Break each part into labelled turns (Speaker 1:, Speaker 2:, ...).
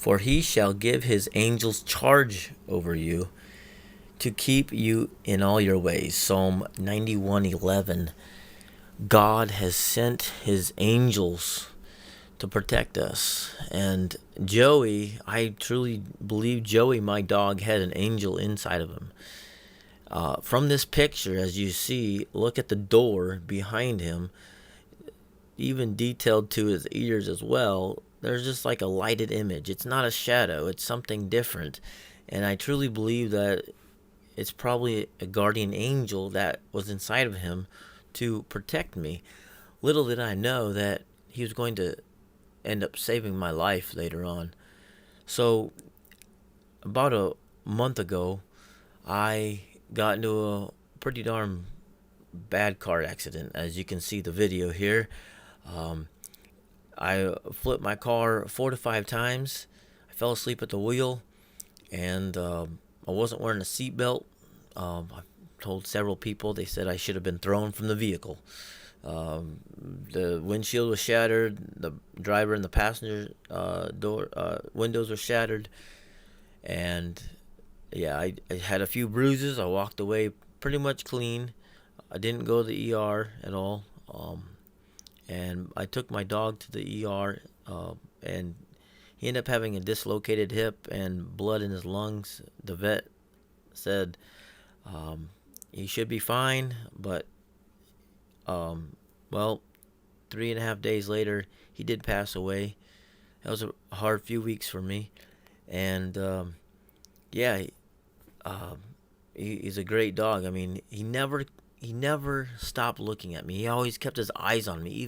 Speaker 1: For he shall give his angels charge over you to keep you in all your ways. Psalm 91:11. God has sent his angels to protect us. And Joey, I truly believe Joey, my dog, had an angel inside of him. From this picture, as you see, look at the door behind him, even detailed to his ears as well. There's just like a lighted image. It's not a shadow, it's something different. And I truly believe that it's probably a guardian angel that was inside of him to protect me. Little did I know that he was going to end up saving my life later on. So, about a month ago, I got into a pretty darn bad car accident. As you can see the video here, I flipped my car 4 to 5 times. I fell asleep at the wheel, and I wasn't wearing a seatbelt. I told several people. They said I should have been thrown from the vehicle. The windshield was shattered. The driver and the passenger door windows were shattered, and yeah, I had a few bruises. I walked away pretty much clean. I didn't go to the ER at all. And I took my dog to the ER, and he ended up having a dislocated hip and blood in his lungs. The vet said he should be fine, but well, 3.5 days later, he did pass away. That was a hard few weeks for me, and yeah, he's a great dog. I mean, he never stopped looking at me. He always kept his eyes on me,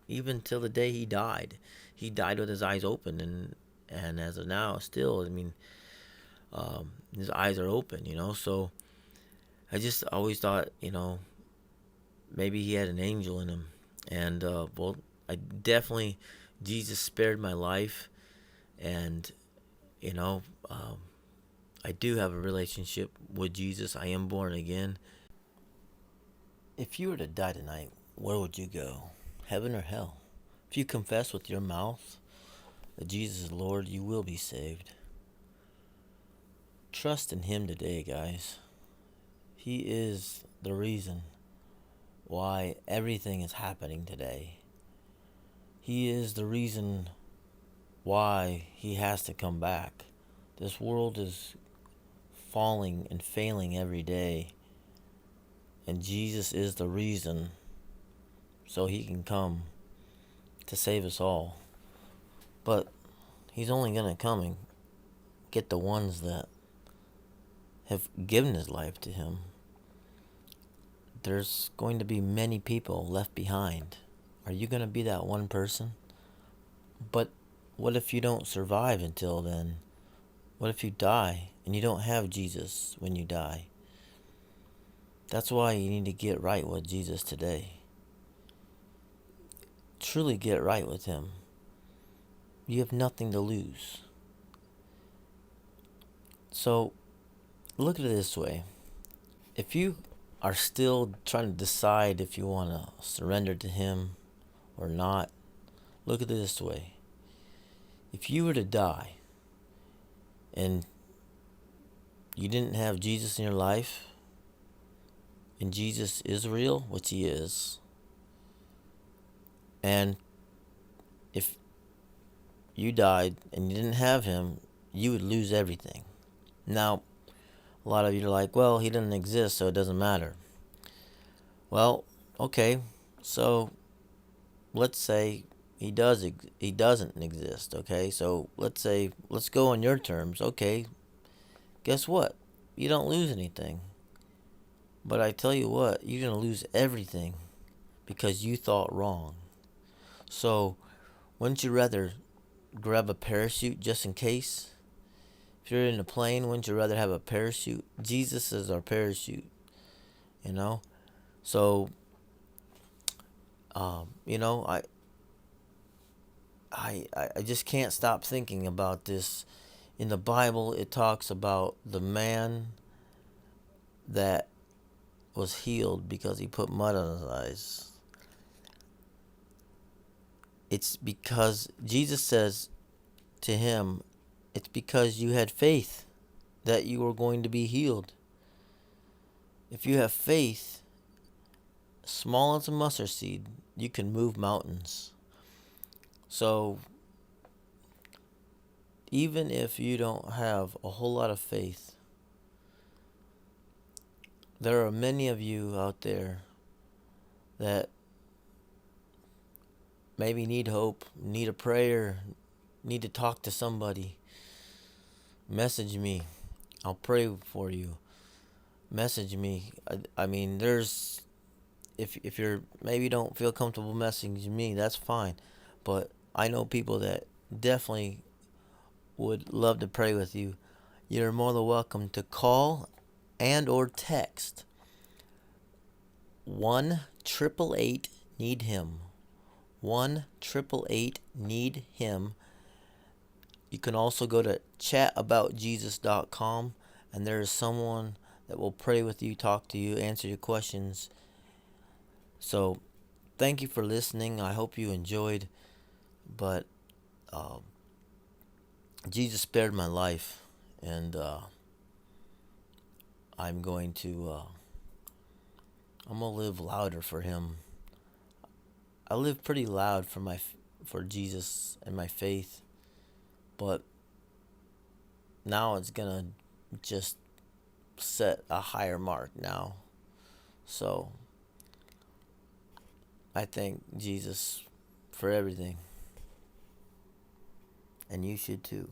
Speaker 1: even till the day he died. He died with his eyes open, and as of now, still, I mean, his eyes are open, So I just always thought, maybe he had an angel in him, and well, I definitely, Jesus spared my life, and I do have a relationship with Jesus. I am born again. If you were to die tonight, where would you go? Heaven or hell? If you confess with your mouth that Jesus is Lord, you will be saved. Trust in him today, guys. He is the reason why everything is happening today. He is the reason why he has to come back. This world is falling and failing every day. And Jesus is the reason, so he can come to save us all. But he's only going to come and get the ones that have given his life to him. There's going to be many people left behind. Are you going to be that one person? But what if you don't survive until then? What if you die and you don't have Jesus when you die? That's why you need to get right with Jesus today. Truly get right with him. You have nothing to lose. So, look at it this way. If you are still trying to decide if you want to surrender to him or not, look at it this way. If you were to die and you didn't have Jesus in your life, and Jesus is real, which he is, and if you died and you didn't have him, you would lose everything. Now, a lot of you are like, well, he doesn't exist, so it doesn't matter. Well, okay, so let's say he doesn't exist, okay? So let's go on your terms. Okay, guess what? You don't lose anything. But I tell you what, you're going to lose everything because you thought wrong. So, wouldn't you rather grab a parachute just in case? If you're in a plane, wouldn't you rather have a parachute? Jesus is our parachute, So, I just can't stop thinking about this. In the Bible, it talks about the man that was healed because he put mud on his eyes. It's because Jesus says to him, It's because you had faith that you were going to be healed. If you have faith, small as a mustard seed, you can move mountains. So, even if you don't have a whole lot of faith, there are many of you out there that maybe need hope, need a prayer, need to talk to somebody. Message me. I'll pray for you. Message me. I mean, there's if you're maybe don't feel comfortable messaging me, that's fine. But I know people that definitely would love to pray with you. You're more than welcome to call and or text 1-888 need him. 1-888 need him. You can also go to chataboutjesus.com, and there is someone that will pray with you, talk to you, answer your questions. So, thank you for listening. I hope you enjoyed. But Jesus spared my life, and I'm going to live louder for Him. I live pretty loud for Jesus and my faith, but now it's gonna just set a higher mark now. So I thank Jesus for everything, and you should too.